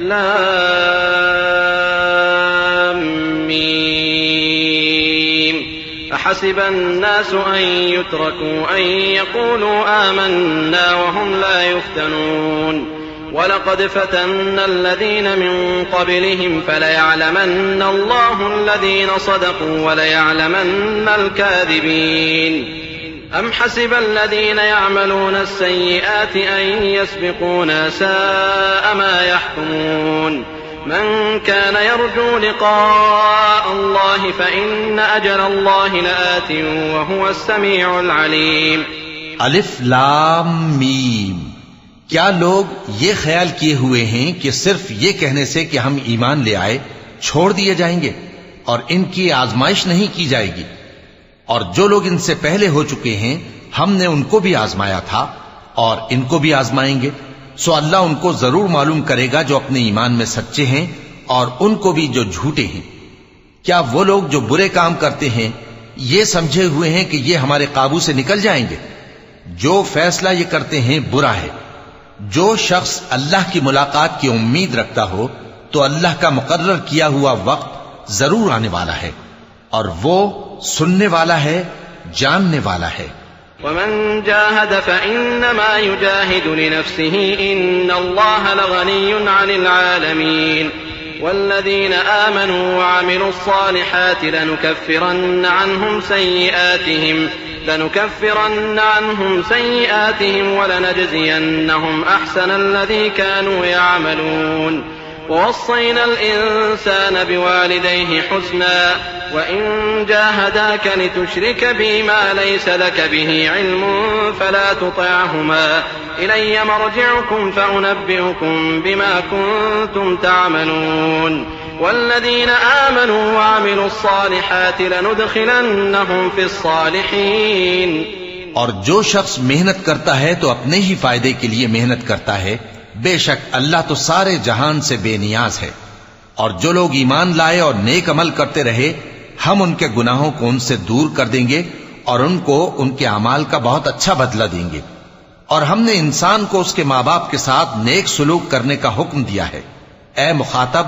لام میم أحسب الناس أن يتركوا أن يقولوا آمنا وهم لا يفتنون وَلَقَدْ فَتَنَّا الَّذِينَ مِن قَبْلِهِمْ فَلَيَعْلَمَنَّ اللَّهُ الَّذِينَ صَدَقُوا وَلَيَعْلَمَنَّ الْكَاذِبِينَ أَمْ حَسِبَ الَّذِينَ يَعْمَلُونَ السَّيِّئَاتِ أَن يَسْبِقُونَا سَاءَ مَا يَحْكُمُونَ من كان يرجو لقاء الله فإن أجل الله لآت وهو السميع العليم. الف لام میم. کیا لوگ یہ خیال کیے ہوئے ہیں کہ صرف یہ کہنے سے کہ ہم ایمان لے آئے چھوڑ دیے جائیں گے اور ان کی آزمائش نہیں کی جائے گی؟ اور جو لوگ ان سے پہلے ہو چکے ہیں ہم نے ان کو بھی آزمایا تھا اور ان کو بھی آزمائیں گے، سو اللہ ان کو ضرور معلوم کرے گا جو اپنے ایمان میں سچے ہیں اور ان کو بھی جو جھوٹے ہیں. کیا وہ لوگ جو برے کام کرتے ہیں یہ سمجھے ہوئے ہیں کہ یہ ہمارے قابو سے نکل جائیں گے؟ جو فیصلہ یہ کرتے ہیں برا ہے. جو شخص اللہ کی ملاقات کی امید رکھتا ہو تو اللہ کا مقرر کیا ہوا وقت ضرور آنے والا ہے اور وہ سننے والا ہے، جاننے والا ہے. ومن جاهد فإنما يجاهد لنفسه إن الله لغني عن العالمين والذين آمنوا وعملوا الصالحات لنكفرن عنهم سيئاتهم ولنجزينهم أحسن الذي كانوا يعملون ووصينا الإنسان بوالديه حسنا وإن جاهداك لتشرك بي ما ليس لك به علم فلا تطعهما إلي مرجعكم فأنبئكم بما كنتم تعملون والذين آمنوا وعملوا الصالحات لندخلنهم في الصالحين. اور جو شخص محنت کرتا ہے تو اپنے ہی فائدے کے لیے محنت کرتا ہے، بے شک اللہ تو سارے جہان سے بے نیاز ہے. اور جو لوگ ایمان لائے اور نیک عمل کرتے رہے ہم ان کے گناہوں کو ان سے دور کر دیں گے اور ان کو ان کے اعمال کا بہت اچھا بدلہ دیں گے. اور ہم نے انسان کو اس کے ماں باپ کے ساتھ نیک سلوک کرنے کا حکم دیا ہے. اے مخاطب،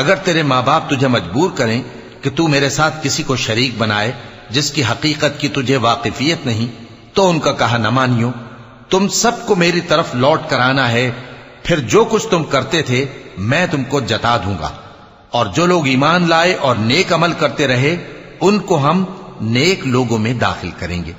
اگر تیرے ماں باپ تجھے مجبور کریں کہ تو میرے ساتھ کسی کو شریک بنائے جس کی حقیقت کی تجھے واقفیت نہیں تو ان کا کہا نہ مانیو. تم سب کو میری طرف لوٹ کر آنا ہے، پھر جو کچھ تم کرتے تھے میں تم کو جتا دوں گا. اور جو لوگ ایمان لائے اور نیک عمل کرتے رہے ان کو ہم نیک لوگوں میں داخل کریں گے.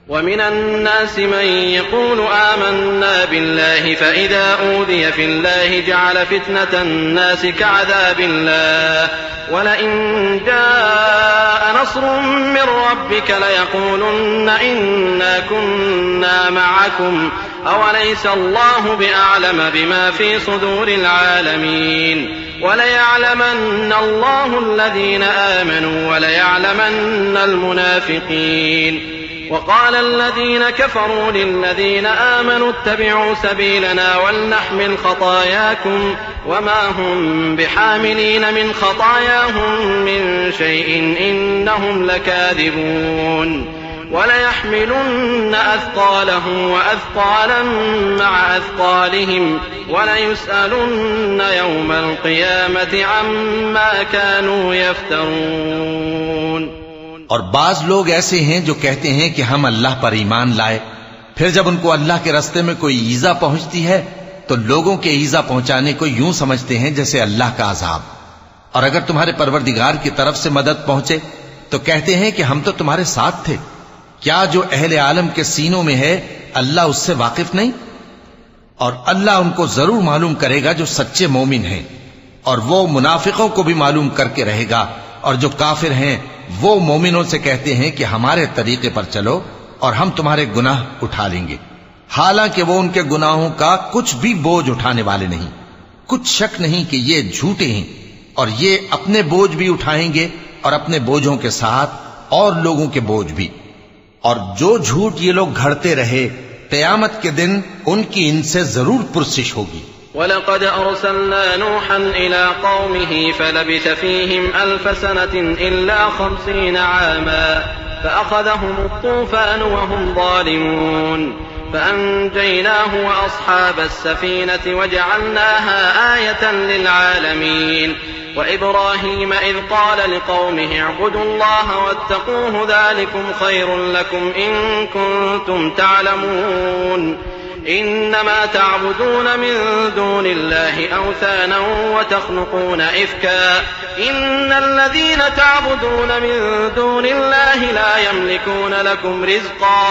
ومن الناس من يقول آمنا بالله فإذا أوذي في الله جعل فتنة الناس كعذاب الله ولئن جاء نصر من ربك ليقولن إنا كنا معكم أوليس الله بأعلم بما في صدور العالمين وليعلمن الله الذين آمنوا وليعلمن المنافقين. وقال الذين كفروا للذين آمنوا اتبعوا سبيلنا ولنحمل خطاياكم وما هم بحاملين من خطاياهم من شيء إنهم لكاذبون. وليحملن أثقالهم وأثقالا مع أثقالهم وليسألن يوم القيامة عما كانوا يفترون. اور بعض لوگ ایسے ہیں جو کہتے ہیں کہ ہم اللہ پر ایمان لائے، پھر جب ان کو اللہ کے راستے میں کوئی ایذا پہنچتی ہے تو لوگوں کے ایذا پہنچانے کو یوں سمجھتے ہیں جیسے اللہ کا عذاب. اور اگر تمہارے پروردگار کی طرف سے مدد پہنچے تو کہتے ہیں کہ ہم تو تمہارے ساتھ تھے. کیا جو اہل عالم کے سینوں میں ہے اللہ اس سے واقف نہیں؟ اور اللہ ان کو ضرور معلوم کرے گا جو سچے مومن ہیں، اور وہ منافقوں کو بھی معلوم کر کے رہے گا. اور جو کافر ہیں وہ مومنوں سے کہتے ہیں کہ ہمارے طریقے پر چلو اور ہم تمہارے گناہ اٹھا لیں گے، حالانکہ وہ ان کے گناہوں کا کچھ بھی بوجھ اٹھانے والے نہیں. کچھ شک نہیں کہ یہ جھوٹے ہیں اور یہ اپنے بوجھ بھی اٹھائیں گے اور اپنے بوجھوں کے ساتھ اور لوگوں کے بوجھ بھی. اور جو جھوٹ یہ لوگ گھڑتے رہے قیامت کے دن ان کی ان سے ضرور پرسش ہوگی. وَلَقَدْ أَرْسَلْنَا نُوحًا إِلَىٰ قَوْمِهِ فَلَبِثَ فِيهِمْ أَلْفَ سَنَةٍ إِلَّا 50 عَامًا فَأَخَذَهُمُ الطُّوفَانُ وَهُمْ ظَالِمُونَ. فأنجيناه وأصحاب السفينة وجعلناها آية للعالمين وإبراهيم إذ قال لقومه اعبدوا الله واتقوه ذلكم خير لكم إن كنتم تعلمون إنما تعبدون من دون الله أوثانا وتخلقون إفكا إن الذين تعبدون من دون الله لا يملكون لكم رزقا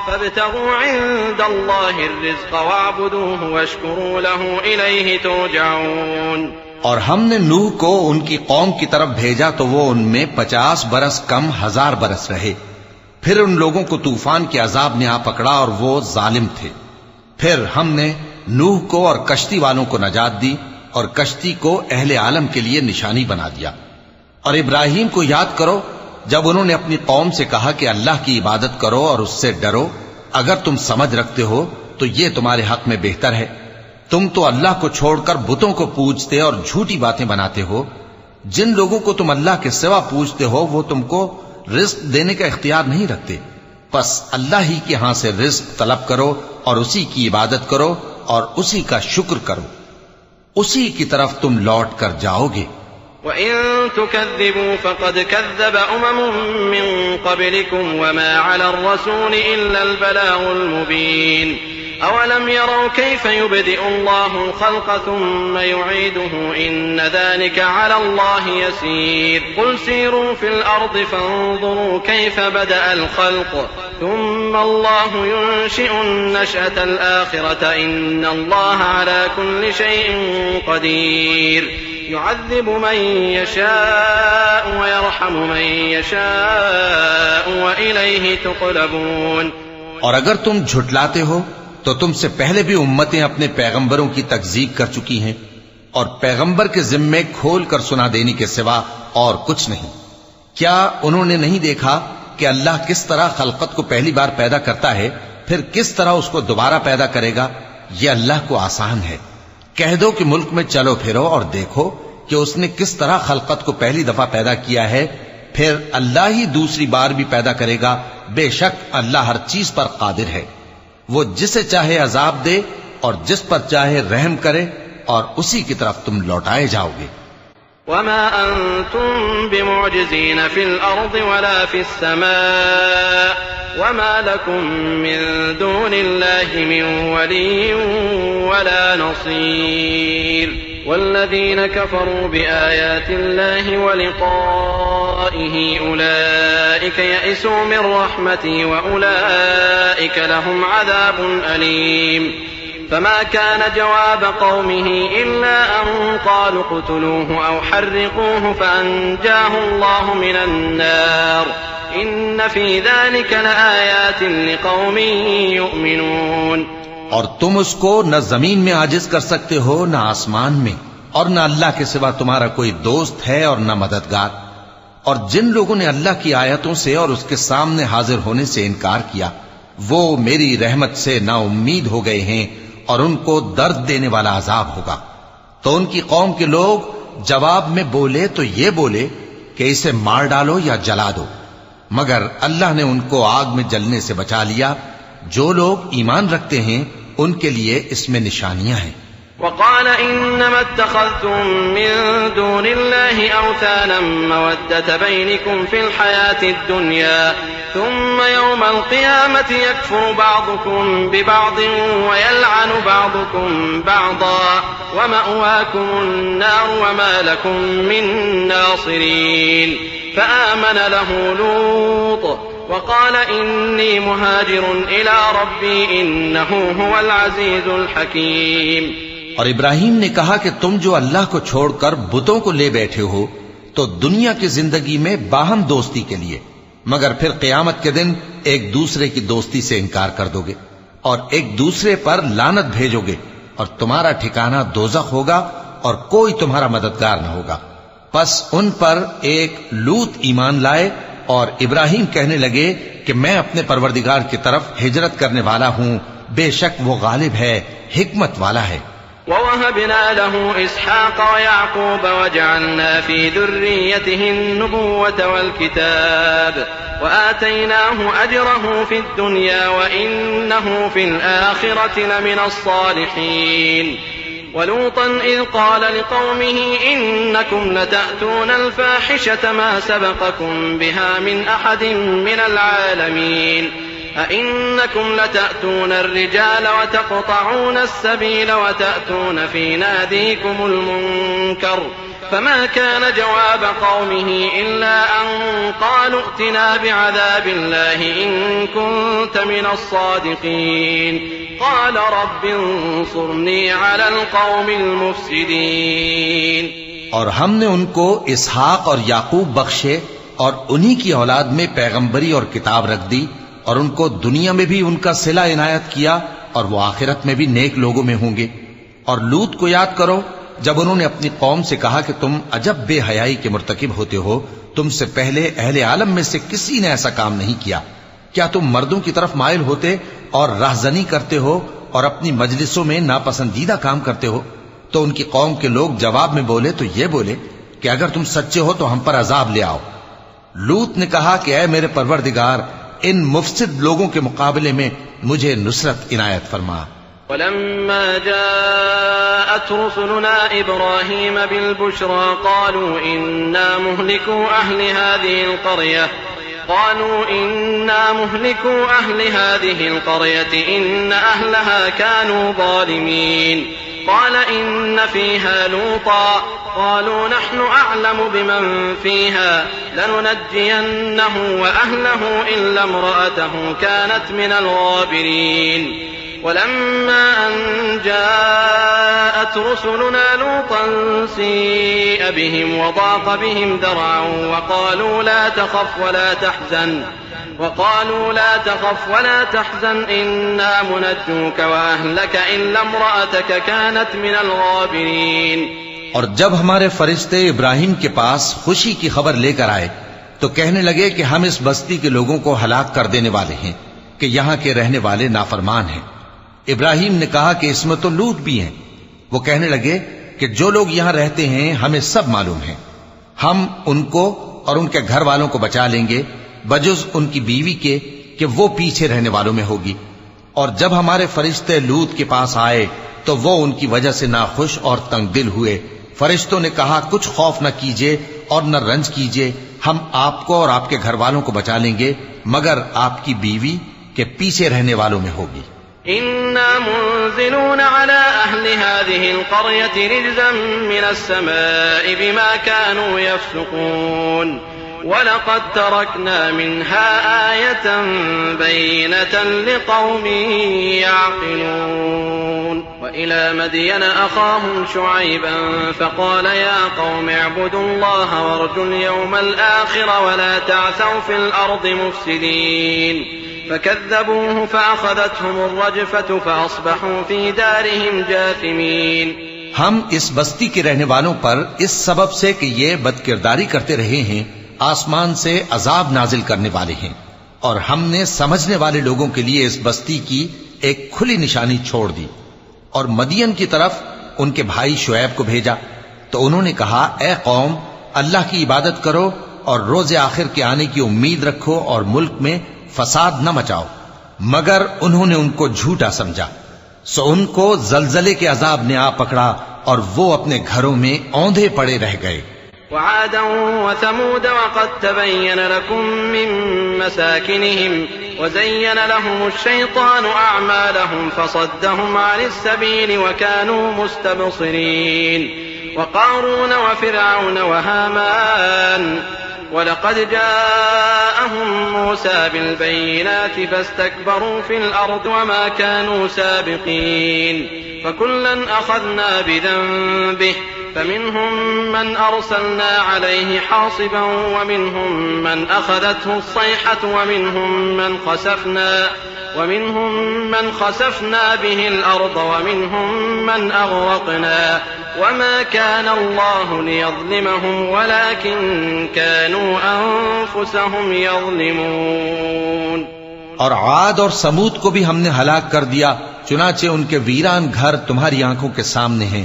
فابتغوا عند الله الرزق واعبدوه واشكروا له إليه ترجعون۔ اور ہم نے نوح کو ان کی قوم کی طرف بھیجا تو وہ ان میں 50 برس کم 1000 برس رہے، پھر ان لوگوں کو طوفان کے عذاب نے آ پکڑا اور وہ ظالم تھے۔ پھر ہم نے نوح کو اور کشتی والوں کو نجات دی اور کشتی کو اہل عالم کے لیے نشانی بنا دیا۔ اور ابراہیم کو یاد کرو جب انہوں نے اپنی قوم سے کہا کہ اللہ کی عبادت کرو اور اس سے ڈرو، اگر تم سمجھ رکھتے ہو تو یہ تمہارے حق میں بہتر ہے۔ تم تو اللہ کو چھوڑ کر بتوں کو پوجتے اور جھوٹی باتیں بناتے ہو۔ جن لوگوں کو تم اللہ کے سوا پوجتے ہو وہ تم کو رزق دینے کا اختیار نہیں رکھتے، پس اللہ ہی کے ہاں سے رزق طلب کرو اور اسی کی عبادت کرو اور اسی کا شکر کرو، اسی کی طرف تم لوٹ کر جاؤ گے۔ وَإِن تُكَذِّبُوا فَقَدْ كَذَّبَ أُمَمٌ مِّن قَبْلِكُمْ وَمَا عَلَى الرَّسُولِ إِلَّا الْبَلَاغُ الْمُبِينُ أَوَلَمْ يَرَوْا كَيْفَ يُبْدِئُ اللَّهُ الْخَلْقَ ثُمَّ يُعِيدُهُ إِنَّ ذَلِكَ عَلَى اللَّهِ يَسِيرٌ قُلْ سِيرُوا فِي الْأَرْضِ فَانظُرُوا كَيْفَ بَدَأَ الْخَلْقَ ثُمَّ اللَّهُ يُنشِئُ النَّشْأَةَ الْآخِرَةَ إِنَّ اللَّهَ عَلَى كُلِّ شَيْءٍ قَدِيرٌ يُعَذِّبُ مَن يَشَاءُ وَيَرْحَمُ مَن يَشَاءُ وَإِلَيْهِ تُقْلَبُونَ۔ اور اگر تم جھٹلاتے ہو تو تم سے پہلے بھی امتیں اپنے پیغمبروں کی تکذیب کر چکی ہیں، اور پیغمبر کے ذمے کھول کر سنا دینے کے سوا اور کچھ نہیں۔ کیا انہوں نے نہیں دیکھا کہ اللہ کس طرح خلقت کو پہلی بار پیدا کرتا ہے، پھر کس طرح اس کو دوبارہ پیدا کرے گا؟ یہ اللہ کو آسان ہے۔ کہہ دو کہ ملک میں چلو پھرو اور دیکھو کہ اس نے کس طرح خلقت کو پہلی دفعہ پیدا کیا ہے، پھر اللہ ہی دوسری بار بھی پیدا کرے گا۔ بے شک اللہ ہر چیز پر قادر ہے، وہ جسے چاہے عذاب دے اور جس پر چاہے رحم کرے، اور اسی کی طرف تم لوٹائے جاؤ گے۔ وما أنتم بمعجزين في الأرض ولا في السماء وما لكم من دون الله من ولي ولا نصير والذين كفروا بآيات الله ولقائه أولئك يئسوا من رحمتي وأولئك لهم عذاب أليم فما كان جواب قومه إلا أن قالوا اقتلوه أو حرقوه فأنجاه الله من النار إن في ذلك لآيات لقوم يؤمنون۔ اور تم اس کو نہ زمین میں عاجز کر سکتے ہو نہ آسمان میں، اور نہ اللہ کے سوا تمہارا کوئی دوست ہے اور نہ مددگار۔ اور جن لوگوں نے اللہ کی آیتوں سے اور اس کے سامنے حاضر ہونے سے انکار کیا وہ میری رحمت سے نا امید ہو گئے ہیں اور ان کو درد دینے والا عذاب ہوگا۔ تو ان کی قوم کے لوگ جواب میں بولے تو یہ بولے کہ اسے مار ڈالو یا جلا دو، مگر اللہ نے ان کو آگ میں جلنے سے بچا لیا۔ جو لوگ ایمان رکھتے ہیں ان کے لیے اس میں نشانیاں ہیں۔ وقال إنما اتخذتم من دون الله أوثانا مودة بينكم في الحياة الدنيا ثم يوم القيامة يكفر بعضكم ببعض ويلعن بعضكم بعضا ومأواكم النار وما لكم من ناصرين فآمن له لوط وقال إني مهاجر إلى ربي إنه هو العزيز الحكيم۔ اور ابراہیم نے کہا کہ تم جو اللہ کو چھوڑ کر بتوں کو لے بیٹھے ہو تو دنیا کی زندگی میں باہم دوستی کے لیے، مگر پھر قیامت کے دن ایک دوسرے کی دوستی سے انکار کر دو گے اور ایک دوسرے پر لعنت بھیجو گے، اور تمہارا ٹھکانہ دوزخ ہوگا اور کوئی تمہارا مددگار نہ ہوگا۔ پس ان پر ایک لوط ایمان لائے اور ابراہیم کہنے لگے کہ میں اپنے پروردگار کی طرف ہجرت کرنے والا ہوں، بے شک وہ غالب ہے، حکمت والا ہے۔ ووهبنا له إسحاق ويعقوب وجعلنا في ذريته النبوة والكتاب وآتيناه أجره في الدنيا وإنه في الآخرة لمن الصالحين ولوطا إذ قال لقومه إنكم لتأتون الفاحشة ما سبقكم بها من أحد من العالمين أئنكم لتأتون الرجال وتقطعون السبيل وتأتون في ناديكم المنكر فما كان جواب قومه إلا أن قالوا ائتنا بعذاب الله إن كنت من الصادقين قال رب انصرني على القوم المفسدين. اور ہم نے ان کو اسحاق اور یعقوب بخشے اور انہی کی اولاد میں پیغمبری اور کتاب رکھ دی اور ان کو دنیا میں بھی ان کا صلہ عنایت کیا اور وہ آخرت میں بھی نیک لوگوں میں ہوں گے. اور لوط کو یاد کرو جب انہوں نے اپنی قوم سے کہا کہ تم عجب بے حیائی کے مرتکب ہوتے ہو، تم سے پہلے اہل عالم میں سے کسی نے ایسا کام نہیں کیا. کیا تم مردوں کی طرف مائل ہوتے اور راہزنی کرتے ہو اور اپنی مجلسوں میں ناپسندیدہ کام کرتے ہو؟ تو ان کی قوم کے لوگ جواب میں بولے تو یہ بولے کہ اگر تم سچے ہو تو ہم پر عذاب لے آؤ. لوط نے کہا کہ اے میرے پروردگار، ان مفسد لوگوں کے مقابلے میں مجھے نصرت عنایت فرما. ولما جاءت رسلنا إبراهيم بالبشرى قالوا إنا مهلكو أهل هذه القرية إن أهلها كانوا ظالمين قال إن فيها لوطا قالوا نحن أعلم بمن فيها لننجينه وأهله إلا امرأته كانت من الغابرين ولما أن جاءت رسلنا لوطا سيء بهم وضاق بهم ذرعا وقالوا لا تخف ولا تحزن إنا منجوك وأهلك إلا امرأتك كانت من الغابرين. اور جب ہمارے فرشتے ابراہیم کے پاس خوشی کی خبر لے کر آئے تو کہنے لگے کہ ہم اس بستی کے لوگوں کو ہلاک کر دینے والے ہیں کہ یہاں کے رہنے والے نافرمان ہیں. ابراہیم نے کہا کہ اس میں تو لوط بھی ہیں. وہ کہنے لگے کہ جو لوگ یہاں رہتے ہیں ہمیں سب معلوم ہیں، ہم ان کو اور ان کے گھر والوں کو بچا لیں گے بجز ان کی بیوی کے کہ وہ پیچھے رہنے والوں میں ہوگی. اور جب ہمارے فرشتے لوط کے پاس آئے تو وہ ان کی وجہ سے ناخوش اور تنگ دل ہوئے. فرشتوں نے کہا کچھ خوف نہ کیجیے اور نہ رنج کیجیے، ہم آپ کو اور آپ کے گھر والوں کو بچا لیں گے مگر آپ کی بیوی کے پیچھے رہنے والوں میں ہوگی. إنا منزلون على أهل هذه القرية رجزا من السماء بما كانوا يفسقون ولقد تركنا منها آية بينة لقوم يعقلون. وإلى مدين أخاهم شعيبا فقال يا قوم اعبدوا الله وارجوا اليوم الآخر ولا تعثوا في الأرض مفسدين فكذبوه فأخذتهم الرجفة فأصبحوا في دارهم جاثمين. ہم اس بستی کے رہنے والوں پر اس سبب سے کہ یہ بدکرداری کرتے رہے ہیں آسمان سے عذاب نازل کرنے والے ہیں، اور ہم نے سمجھنے والے لوگوں کے لیے اس بستی کی ایک کھلی نشانی چھوڑ دی. اور مدین کی طرف ان کے بھائی شعیب کو بھیجا تو انہوں نے کہا اے قوم، اللہ کی عبادت کرو اور روز آخر کے آنے کی امید رکھو اور ملک میں فساد نہ مچاؤ. مگر انہوں نے ان کو جھوٹا سمجھا، سو ان کو زلزلے کے عذاب نے آ پکڑا اور وہ اپنے گھروں میں اوندھے پڑے رہ گئے. وعادا وثمود وقد تبين لكم من مساكنهم وزين لهم الشيطان أعمالهم فصدهم عن السبيل وكانوا مستبصرين. وقارون وفرعون وهامان ولقد جاءهم موسى بالبينات فاستكبروا في الأرض وما كانوا سابقين فكلا أخذنا بذنبه فمنهم من أرسلنا عليه حاصبا ومنهم من أخذته الصيحة ومنهم من خسفنا به الأرض ومنهم من أغرقنا وما كان الله ليظلمهم ولكن كانوا أنفسهم يظلمون. اور عاد اور سمود کو بھی ہم نے ہلاک کر دیا چنانچہ ان کے ویران گھر تمہاری آنکھوں کے سامنے ہیں،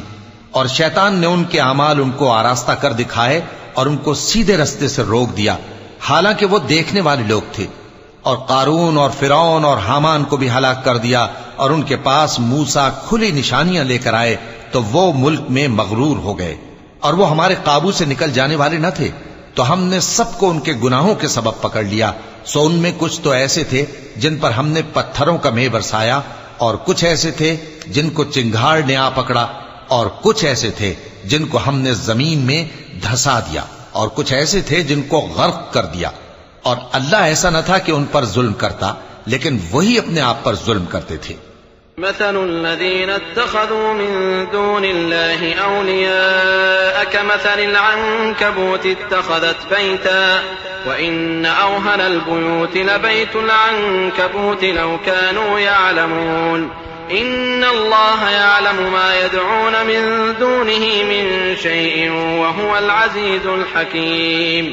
اور شیطان نے ان کے اعمال ان کو آراستہ کر دکھائے اور ان کو سیدھے رستے سے روک دیا، حالانکہ وہ دیکھنے والے لوگ تھے۔ اور قارون اور فرعون اور حامان کو بھی ہلاک کر دیا، اور ان کے پاس موسیٰ کھلی نشانیاں لے کر آئے تو وہ ملک میں مغرور ہو گئے، اور وہ ہمارے قابو سے نکل جانے والے نہ تھے، تو ہم نے سب کو ان کے گناہوں کے سبب پکڑ لیا۔ سو ان میں کچھ تو ایسے تھے جن پر ہم نے پتھروں کا مے برسایا، اور کچھ ایسے تھے جن کو چنگھاڑ نے آ پکڑا، اور کچھ ایسے تھے جن کو ہم نے زمین میں دھسا دیا، اور کچھ ایسے تھے جن کو غرق کر دیا۔ اور اللہ ایسا نہ تھا کہ ان پر ظلم کرتا، لیکن وہی اپنے آپ پر ظلم کرتے تھے۔ مثل الذين اتخذوا من دون الله أولياء كمثل العنكبوت اتخذت بيتا وإن أوهن البيوت لبيت العنكبوت لو كانوا يعلمون إن الله يعلم ما يدعون من دونه من شيء وهو العزيز الحكيم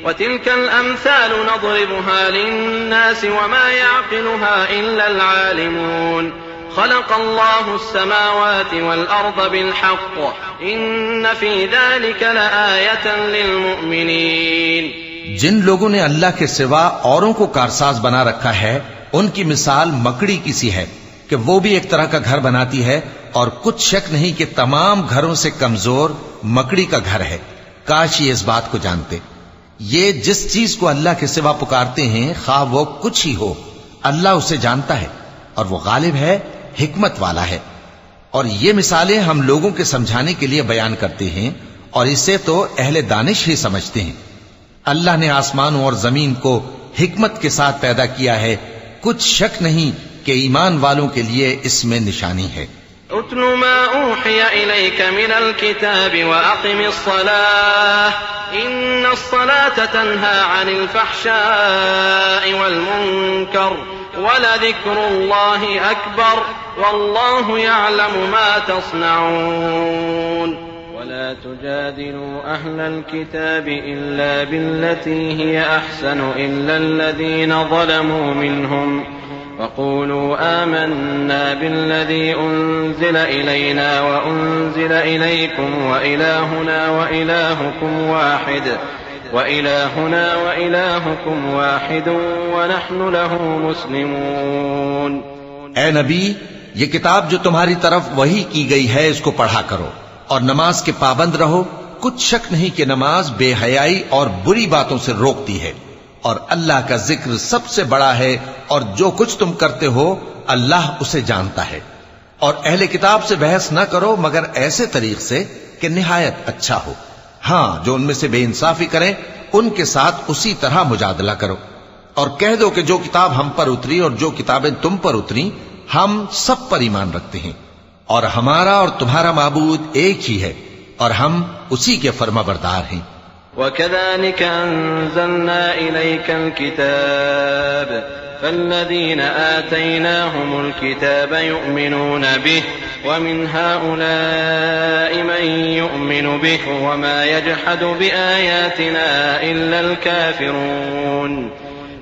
وتلك الأمثال نضربها للناس وما يعقلها إلا العالمون خلق الله السماوات والأرض بالحق إن في ذلك لآية للمؤمنين۔ جن لوگوں نے اللہ کے سوا اوروں کو کارساز بنا رکھا ہے، ان کی مثال مکڑی کی سی ہے کہ وہ بھی ایک طرح کا گھر بناتی ہے، اور کچھ شک نہیں کہ تمام گھروں سے کمزور مکڑی کا گھر ہے۔ کاش یہ اس بات کو جانتے۔ یہ جس چیز کو اللہ کے سوا پکارتے ہیں، خواہ وہ کچھ ہی ہو، اللہ اسے جانتا ہے، اور وہ غالب ہے، حکمت والا ہے۔ اور یہ مثالیں ہم لوگوں کے سمجھانے کے لیے بیان کرتے ہیں، اور اسے تو اہل دانش ہی سمجھتے ہیں۔ اللہ نے آسمانوں اور زمین کو حکمت کے ساتھ پیدا کیا ہے، کچھ شک نہیں کہ ایمان والوں کے لیے اس میں نشانی ہے۔ اتل ما اوحی الیک من الكتاب واقم الصلاة ان الصلاة تنہى عن الفحشاء والمنکر ولذکر اللہ اکبر واللہ یعلم ما تصنعون ولا تجادلوا أهل الكتاب إلا بالتي هي أحسن إلا الذين ظلموا منهم وقولوا آمنا بالذي أنزل إلينا وأنزل إليكم وإلهنا وإلهكم واحد ونحن له مسلمون۔ اے نبی، یہ کتاب جو تمہاری طرف وحی کی گئی ہے اس کو پڑھا کرو، اور نماز کے پابند رہو۔ کچھ شک نہیں کہ نماز بے حیائی اور بری باتوں سے روکتی ہے، اور اللہ کا ذکر سب سے بڑا ہے، اور جو کچھ تم کرتے ہو اللہ اسے جانتا ہے۔ اور اہل کتاب سے بحث نہ کرو مگر ایسے طریق سے کہ نہایت اچھا ہو۔ ہاں، جو ان میں سے بے انصافی کریں ان کے ساتھ اسی طرح مجادلہ کرو، اور کہہ دو کہ جو کتاب ہم پر اتری اور جو کتابیں تم پر اتری ہم سب پر ایمان رکھتے ہیں، اور ہمارا اور تمہارا معبود ایک ہی ہے، اور ہم اسی کے فرما بردار ہیں۔ وَكَذَلِكَ أَنزَلْنَا إِلَيْكَ الْكِتَابَ فَالَّذِينَ آتَيْنَاهُمُ الْكِتَابَ يُؤْمِنُونَ بِهِ وَمِنْ هَؤُلَاءِ مَن يُؤْمِنُ بِهِ وَمَا يَجْحَدُ بِآيَاتِنَا إِلَّا الْكَافِرُونَ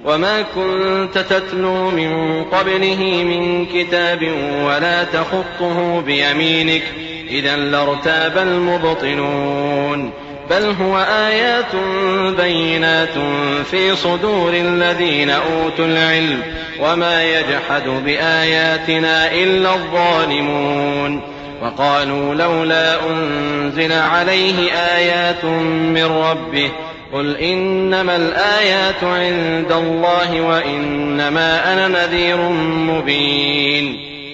وما كنت تتلو من قبله من كتاب ولا تخطه بيمينك إذا لارتاب المبطلون بل هو آيات بينات في صدور الذين أوتوا العلم وما يجحد بآياتنا إلا الظالمون وقالوا لولا أنزل عليه آيات من ربه قل انما الآيات عند الله وانما انا نذير مبين۔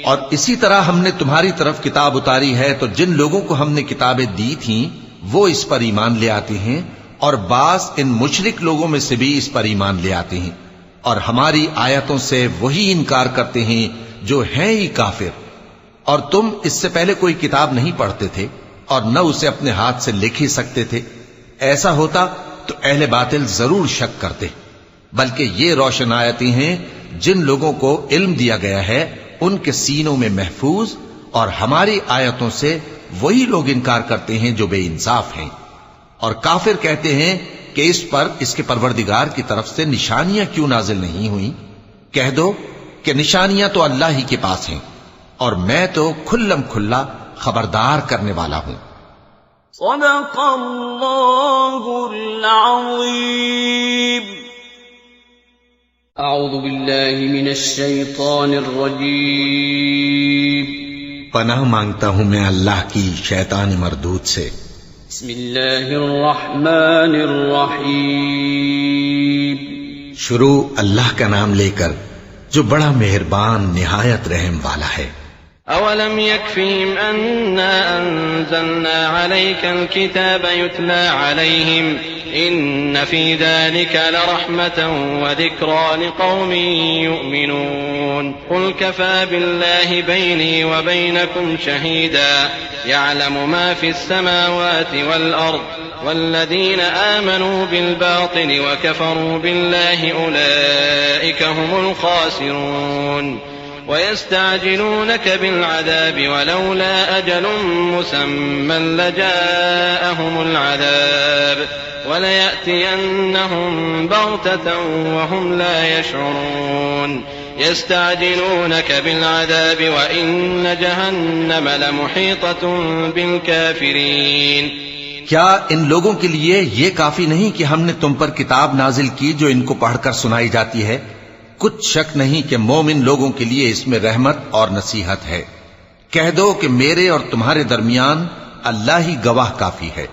اور اسی طرح ہم نے تمہاری طرف کتاب اتاری ہے تو جن لوگوں کو ہم نے کتابیں دی تھیں وہ اس پر ایمان لے آتے ہیں، اور بعض ان مشرک لوگوں میں سے بھی اس پر ایمان لے آتے ہیں، اور ہماری آیتوں سے وہی انکار کرتے ہیں جو ہیں ہی کافر۔ اور تم اس سے پہلے کوئی کتاب نہیں پڑھتے تھے اور نہ اسے اپنے ہاتھ سے لکھ ہی سکتے تھے، ایسا ہوتا تو اہل باطل ضرور شک کرتے، بلکہ یہ روشن آیتیں ہیں جن لوگوں کو علم دیا گیا ہے ان کے سینوں میں محفوظ، اور ہماری آیتوں سے وہی لوگ انکار کرتے ہیں جو بے انصاف ہیں۔ اور کافر کہتے ہیں کہ اس پر اس کے پروردگار کی طرف سے نشانیاں کیوں نازل نہیں ہوئیں؟ کہہ دو کہ نشانیاں تو اللہ ہی کے پاس ہیں، اور میں تو کھلم کھلا خبردار کرنے والا ہوں۔ صدق اللہ العظیم۔ اعوذ باللہ من الشیطان الرجیم۔ پناہ مانگتا ہوں میں اللہ کی شیطان مردود سے۔ بسم اللہ الرحمن الرحیم۔ شروع اللہ کا نام لے کر جو بڑا مہربان نہایت رحم والا ہے۔ أولم يكفهم أنا أنزلنا عليك الكتاب يتلى عليهم إن في ذلك لرحمة وذكرى لقوم يؤمنون قل كفى بالله بيني وبينكم شهيدا يعلم ما في السماوات والأرض والذين آمنوا بالباطل وكفروا بالله أولئك هم الخاسرون ويستعجلونك بالعذاب ولولا أجل مسمى لجاءهم العذاب وليأتينهم بغتة وهم لا يشعرون يستعجلونك بالعذاب وإن جهنم لمحيطة بالكافرين۔ کیا ان لوگوں کے لیے یہ کافی نہیں کہ ہم نے تم پر کتاب نازل کی جو ان کو پڑھ کر سنائی جاتی ہے؟ کچھ شک نہیں کہ مومن لوگوں کے لیے اس میں رحمت اور نصیحت ہے۔ کہہ دو کہ میرے اور تمہارے درمیان اللہ ہی گواہ کافی ہے۔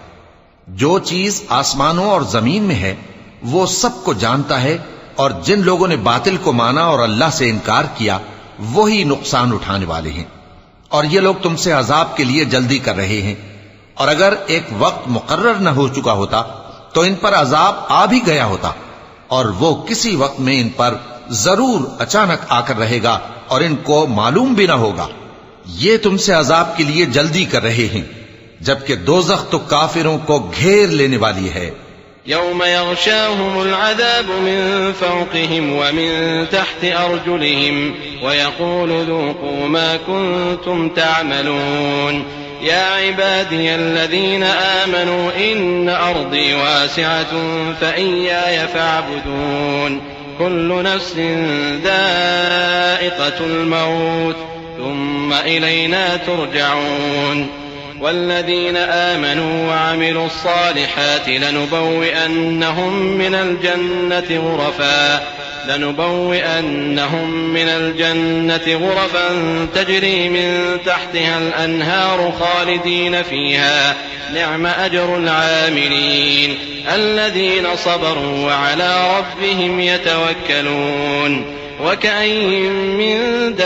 جو چیز آسمانوں اور زمین میں ہے وہ سب کو جانتا ہے، اور جن لوگوں نے باطل کو مانا اور اللہ سے انکار کیا وہی نقصان اٹھانے والے ہیں۔ اور یہ لوگ تم سے عذاب کے لیے جلدی کر رہے ہیں، اور اگر ایک وقت مقرر نہ ہو چکا ہوتا تو ان پر عذاب آ بھی گیا ہوتا، اور وہ کسی وقت میں ان پر ضرور اچانک آ کر رہے گا اور ان کو معلوم بھی نہ ہوگا۔ یہ تم سے عذاب کے لیے جلدی کر رہے ہیں، جبکہ دوزخ تو کافروں کو گھیر لینے والی ہے۔ يوم يغشاهم العذاب من فوقهم ومن تحت أرجلهم ويقول ذوقوا ما كنتم تعملون يا عبادي الذين آمنوا إن أرضي واسعة فإياي فاعبدون كل نفس ذائقة الموت ثم إلينا ترجعون والذين آمنوا وعملوا الصالحات لنبوئنهم من الجنة غرفا تجري من تحتها الأنهار خالدين فيها نعم أجر العاملين الذين صبروا وعلى ربهم يتوكلون وكأين من دابة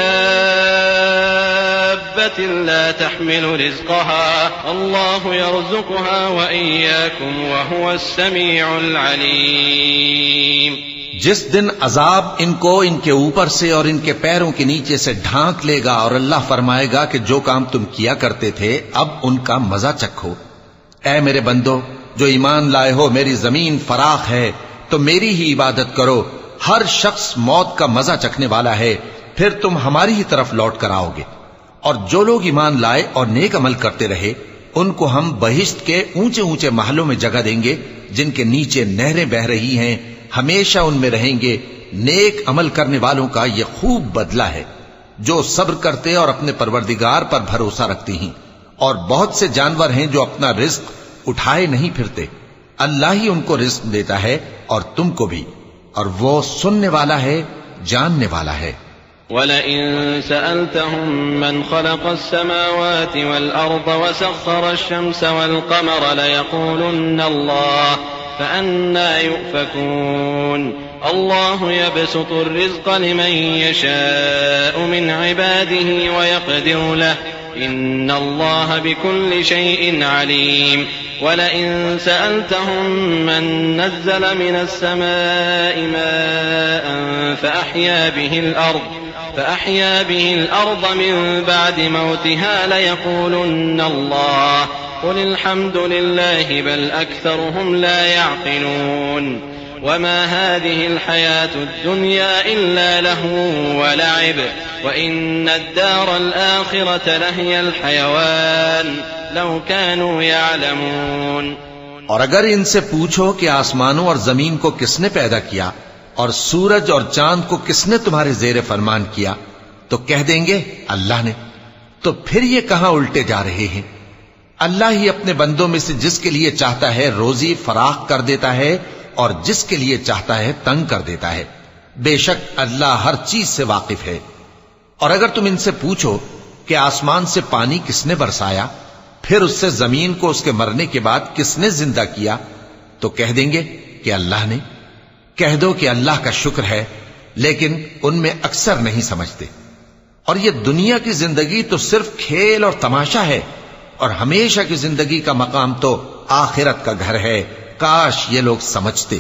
لا تحمل رزقها الله يرزقها وإياكم وهو السميع العليم۔ جس دن عذاب ان کو ان کے اوپر سے اور ان کے پیروں کے نیچے سے ڈھانک لے گا اور اللہ فرمائے گا کہ جو کام تم کیا کرتے تھے اب ان کا مزہ چکھو۔ اے میرے بندو جو ایمان لائے ہو، میری زمین فراخ ہے تو میری ہی عبادت کرو۔ ہر شخص موت کا مزہ چکھنے والا ہے، پھر تم ہماری ہی طرف لوٹ کر آؤ گے۔ اور جو لوگ ایمان لائے اور نیک عمل کرتے رہے ان کو ہم بہشت کے اونچے اونچے محلوں میں جگہ دیں گے جن کے نیچے نہریں بہ رہی ہیں، ہمیشہ ان میں رہیں گے۔ نیک عمل کرنے والوں کا یہ خوب بدلہ ہے جو صبر کرتے اور اپنے پروردگار پر بھروسہ رکھتے ہیں۔ اور بہت سے جانور ہیں جو اپنا رزق اٹھائے نہیں پھرتے، اللہ ہی ان کو رزق دیتا ہے اور تم کو بھی، اور وہ سننے والا ہے، جاننے والا ہے۔ وَلَئِن سَأَلْتَهُم مَّنْ خَلَقَ السَّمَاوَاتِ وَالْأَرْضَ وَسَخَّرَ الشَّمْسَ وَالْقَمَرَ لَيَقُولُنَّ اللَّهُ فَأَنَّىٰ يُؤْفَكُونَ اللَّهُ يَبْسُطُ الرِّزْقَ لِمَن يَشَاءُ مِنْ عِبَادِهِ وَيَقْدِرُ لَهُ إِنَّ اللَّهَ بِكُلِّ شَيْءٍ عَلِيمٌ وَلَئِن سَأَلْتَهُم مَّن نَّزَّلَ مِنَ السَّمَاءِ مَاءً فأحيا به الأرض من بعد موتها ليقولن الله قل الحمد لله بل أكثرهم لا يعقلون وما هذه الحياة الدنيا إلا لهو ولعب وإن الدار الآخرة لهي الحيوان لو كانوا يعلمون۔ اور اگر ان سے پوچھو کہ آسمانوں اور زمین کو کس نے پیدا کیا اور سورج اور چاند کو کس نے تمہارے زیر فرمان کیا تو کہہ دیں گے اللہ نے۔ تو پھر یہ کہاں الٹے جا رہے ہیں؟ اللہ ہی اپنے بندوں میں سے جس کے لیے چاہتا ہے روزی فراخ کر دیتا ہے اور جس کے لیے چاہتا ہے تنگ کر دیتا ہے۔ بے شک اللہ ہر چیز سے واقف ہے۔ اور اگر تم ان سے پوچھو کہ آسمان سے پانی کس نے برسایا، پھر اس سے زمین کو اس کے مرنے کے بعد کس نے زندہ کیا، تو کہہ دیں گے کہ اللہ نے۔ کہہ دو کہ اللہ کا شکر ہے، لیکن ان میں اکثر نہیں سمجھتے۔ اور یہ دنیا کی زندگی تو صرف کھیل اور تماشا ہے، اور ہمیشہ کی زندگی کا مقام تو آخرت کا گھر ہے۔ کاش یہ لوگ سمجھتے۔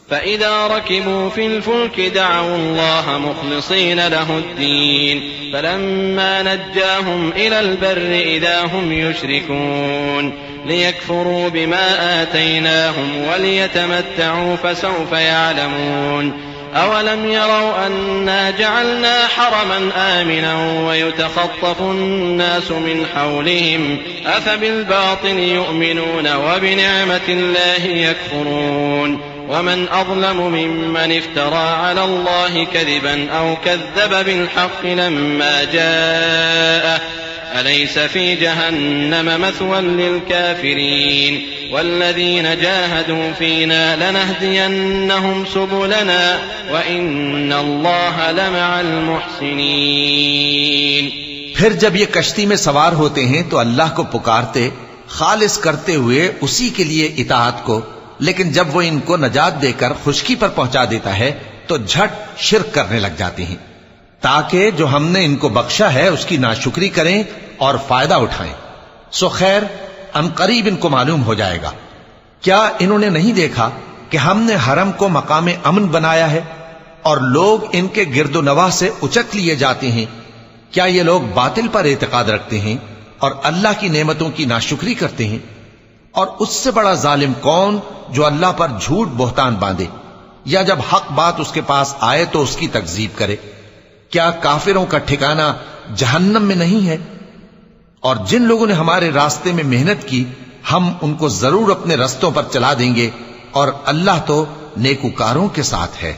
فإذا ركبوا في الفلك دعوا الله مخلصين له الدين فلما نجاهم إلى البر إذا هم يشركون ليكفروا بما آتيناهم وليتمتعوا فسوف يعلمون أولم يروا أنا جعلنا حرما آمنا ويتخطف الناس من حولهم أفبالباطل يؤمنون وبنعمة الله يكفرون ومن أظلم ممن افترى على الله كذبا أو كذب بالحق لما جاءه أليس في جهنم مثوى للكافرين والذين جاهدوا فينا لنهدينهم سبلنا وإن الله لمع المحسنين۔ پھر جب یہ کشتی میں سوار ہوتے ہیں تو اللہ کو پکارتے خالص کرتے ہوئے اسی کے لیے اطاعت کو، لیکن جب وہ ان کو نجات دے کر خشکی پر پہنچا دیتا ہے تو جھٹ شرک کرنے لگ جاتے ہیں، تاکہ جو ہم نے ان کو بخشا ہے اس کی ناشکری کریں اور فائدہ اٹھائیں۔ سو خیر ان قریب ان کو معلوم ہو جائے گا۔ کیا انہوں نے نہیں دیکھا کہ ہم نے حرم کو مقام امن بنایا ہے اور لوگ ان کے گرد و نواح سے اچک لیے جاتے ہیں؟ کیا یہ لوگ باطل پر اعتقاد رکھتے ہیں اور اللہ کی نعمتوں کی ناشکری کرتے ہیں؟ اور اس سے بڑا ظالم کون جو اللہ پر جھوٹ بہتان باندھے، یا جب حق بات اس کے پاس آئے تو اس کی تکذیب کرے۔ کیا کافروں کا ٹھکانہ جہنم میں نہیں ہے؟ اور جن لوگوں نے ہمارے راستے میں محنت کی ہم ان کو ضرور اپنے رستوں پر چلا دیں گے، اور اللہ تو نیکوکاروں کے ساتھ ہے۔